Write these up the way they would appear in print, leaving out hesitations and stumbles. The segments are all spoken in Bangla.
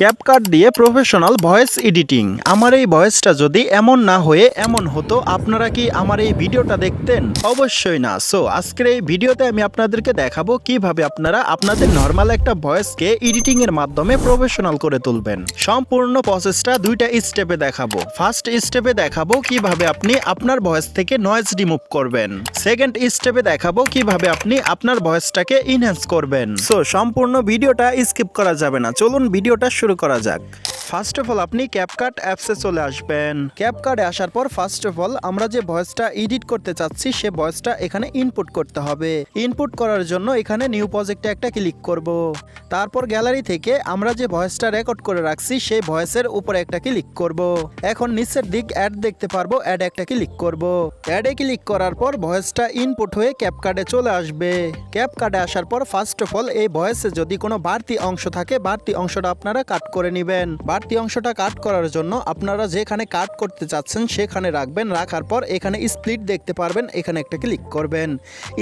ক্যাপকাট দিয়ে প্রফেশনাল ভয়েস এডিটিং। আমার এই ভয়েসটা যদি এমন না হয়ে এমন হতো, আপনারা কি আমার এই ভিডিওটা দেখতেন? অবশ্যই না। সো আজকের এই ভিডিওতে আমি আপনাদেরকে দেখাবো কিভাবে আপনারা আপনাদের নর্মাল একটা ভয়েসকে এডিটিং এর মাধ্যমে প্রফেশনাল করে তুলবেন। সম্পূর্ণ প্রসেসটা দুইটা স্টেপে দেখাবো। ফার্স্ট স্টেপে দেখাবো কিভাবে আপনি আপনার ভয়েস থেকে নয়েজ রিমুভ করবেন। সেকেন্ড স্টেপে দেখাবো কিভাবে আপনি আপনার ভয়েসটাকে ইনহ্যান্স করবেন। সো সম্পূর্ণ ভিডিওটা স্কিপ করা যাবে না, চলুন ভিডিওটা শুরু করা যাক। ফার্স্ট অফ অল আপনি ক্যাপকাট অ্যাপসে চলে আসবেন। ক্যাপকাটে আসার পর ফার্স্ট অফ অল আমরা যে ভয়েসটা এডিট করতে চাচ্ছি সে ভয়েসটা এখানে ইনপুট করতে হবে। ইনপুট করার জন্য এখানে নিউ প্রজেক্টে একটা ক্লিক করব। তারপর গ্যালারি থেকে আমরা যে ভয়েসটা রেকর্ড করে রাখছি সেই ভয়েসের উপরে একটা ক্লিক করব। এখন নিচের দিক অ্যাড দেখতে পারবো, অ্যাড একটা ক্লিক করব। অ্যাডে ক্লিক করার পর ভয়েসটা ইনপুট হয়ে ক্যাপকাটে চলে আসবে। ক্যাপকাটে আসার পর ফার্স্ট অফ অল এই ভয়েসে যদি কোনো বাড়তি অংশ থাকে, বাড়তি অংশটা আপনারা কাট করে নেবেন। বাড়তি অংশটা কাট করার জন্য আপনারা যেখানে কাট করতে চাচ্ছেন সেখানে রাখবেন। রাখার পর এখানে স্প্লিট দেখতে পারবেন, এখানে একটা ক্লিক করবেন।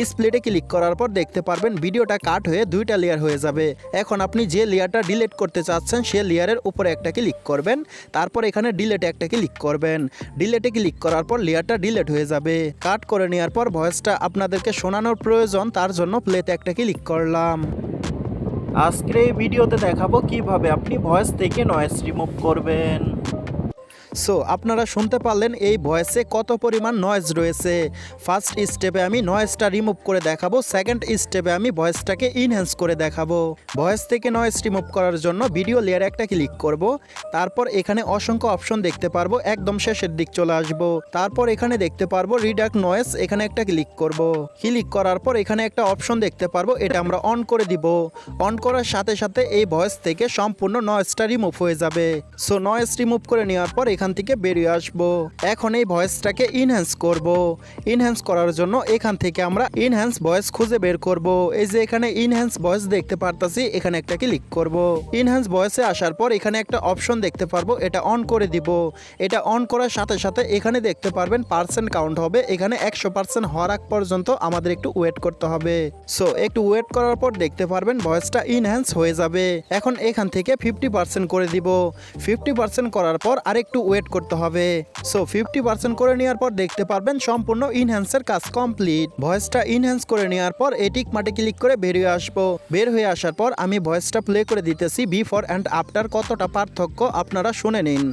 স্প্লিটে ক্লিক করার পর দেখতে পারবেন ভিডিওটা কাট হয়ে দুইটা লেয়ার হয়ে যাবে। এখন আপনি যে লেয়ারটা ডিলিট করতে চাচ্ছেন সে লেয়ারের উপরে একটা ক্লিক করবেন। তারপর এখানে ডিলেটে একটা ক্লিক করবেন। ডিলেটে ক্লিক করার পর লেয়ারটা ডিলিট হয়ে যাবে। কাট করে নেওয়ার পর ভয়েসটা আপনাদেরকে শোনানোর প্রয়োজন, তার জন্য প্লেতে একটা ক্লিক করলাম। আজকের এই ভিডিওতে দেখাবো কিভাবে আপনি ভয়েস থেকে নয়েজ রিমুভ করবেন। সো আপনারা শুনতে পারলেন এই ভয়েসে কত পরিমাণ নয়েজ রয়েছে। ফার্স্ট স্টেপে আমি নয়েজটা রিমুভ করে দেখাবো, সেকেন্ড স্টেপে আমি ভয়েসটাকে ইনহ্যান্স করে দেখাবো। ভয়েস থেকে নয়েজ রিমুভ করার জন্য ভিডিও লেয়ারে একটা ক্লিক করব। তারপর এখানে অসংখ্য অপশন দেখতে পারবো, একদম শেষের দিক চলে আসবো। তারপর এখানে দেখতে পারবো রিডাক্ট নয়েজ, এখানে একটা ক্লিক করব। ক্লিক করার পর এখানে একটা অপশন দেখতে পারবো, এটা আমরা অন করে দিব। অন করার সাথে সাথে এই ভয়েস থেকে সম্পূর্ণ নয়েজটা রিমুভ হয়ে যাবে। সো নয়েজ রিমুভ করে নেওয়ার পর এখান থেকে বেরিয়ে আসবো। এখন এই ভয়েসটাকে ইনহ্যান্স করব। ইনহ্যান্স করার জন্য এখান থেকে আমরা ইনহ্যান্স ভয়েস খুঁজে বের করব। এই যে এখানে ইনহ্যান্স ভয়েস দেখতে পারতাছি, এখানে একটা ক্লিক করব। ইনহ্যান্স ভয়েসে আসার পর এখানে একটা অপশন দেখতে পারবো, এটা অন করে দিব। এটা অন করার সাথে সাথে এখানে দেখতে পারবেন পার্সেন্ট কাউন্ট হবে। এখানে 100% হওয়ার আগ পর্যন্ত আমাদের একটু ওয়েট করতে হবে। সো একটু ওয়েট করার পর দেখতে পারবেন ভয়েসটা ইনহ্যান্স হয়ে যাবে। এখন এখান থেকে 50% করে দিব। 50% করার পর আরেকটু ওয়েট করতে হবে। সো 50% করে নেওয়ার পর দেখতে পারবেন সম্পূর্ণ ইনহ্যান্সের কাজ কমপ্লিট। ভয়েসটা ইনহ্যান্স করে নেওয়ার পর এই টিক মার্কে ক্লিক করে বেরিয়ে আসবো। বের হয়ে আসার পর আমি ভয়েসটা প্লে করে দিতেছি, বিফোর অ্যান্ড আফটার কতটা পার্থক্য আপনারা শুনে নিন।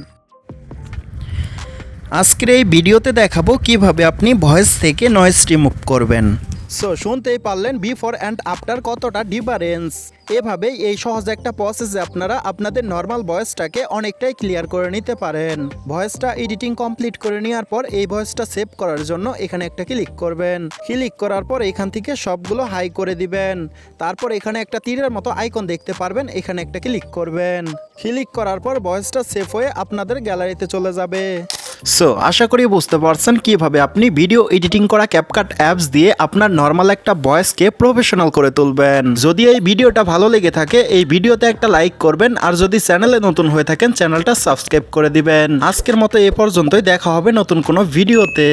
আজকের এই ভিডিওতে দেখাবো কিভাবে আপনি ভয়েস থেকে নয়েজ রিমুভ করবেন। সো শুনতেই পারলেন বিফোর অ্যান্ড আফটার কতটা ডিফারেন্স। এভাবেই এই সহজ একটা প্রসেসে আপনারা আপনাদের নর্মাল ভয়েসটাকে অনেকটাই ক্লিয়ার করে নিতে পারেন। ভয়েসটা এডিটিং কমপ্লিট করে নেওয়ার পর এই ভয়েসটা সেভ করার জন্য এখানে একটা ক্লিক করবেন। ক্লিক করার পর এখান থেকে সবগুলো হাই করে দিবেন। তারপর এখানে একটা তীরের মতো আইকন দেখতে পারবেন, এখানে একটা ক্লিক করবেন। ক্লিক করার পর ভয়েসটা সেভ হয়ে আপনাদের গ্যালারিতে চলে যাবে। সো আশা করি বুঝতে পারছেন কিভাবে আপনি ভিডিও এডিটিং করা ক্যাপকাট অ্যাপস দিয়ে আপনার নর্মাল একটা ভয়েসকে প্রফেশনাল করে তুলবেন। যদি এই ভিডিওটা ভালো লেগে থাকে এই ভিডিওতে একটা লাইক করবেন, আর যদি চ্যানেলে নতুন হয়ে থাকেন চ্যানেলটা সাবস্ক্রাইব করে দিবেন। আজকের মতো এ পর্যন্তই, দেখা হবে নতুন কোনো ভিডিওতে।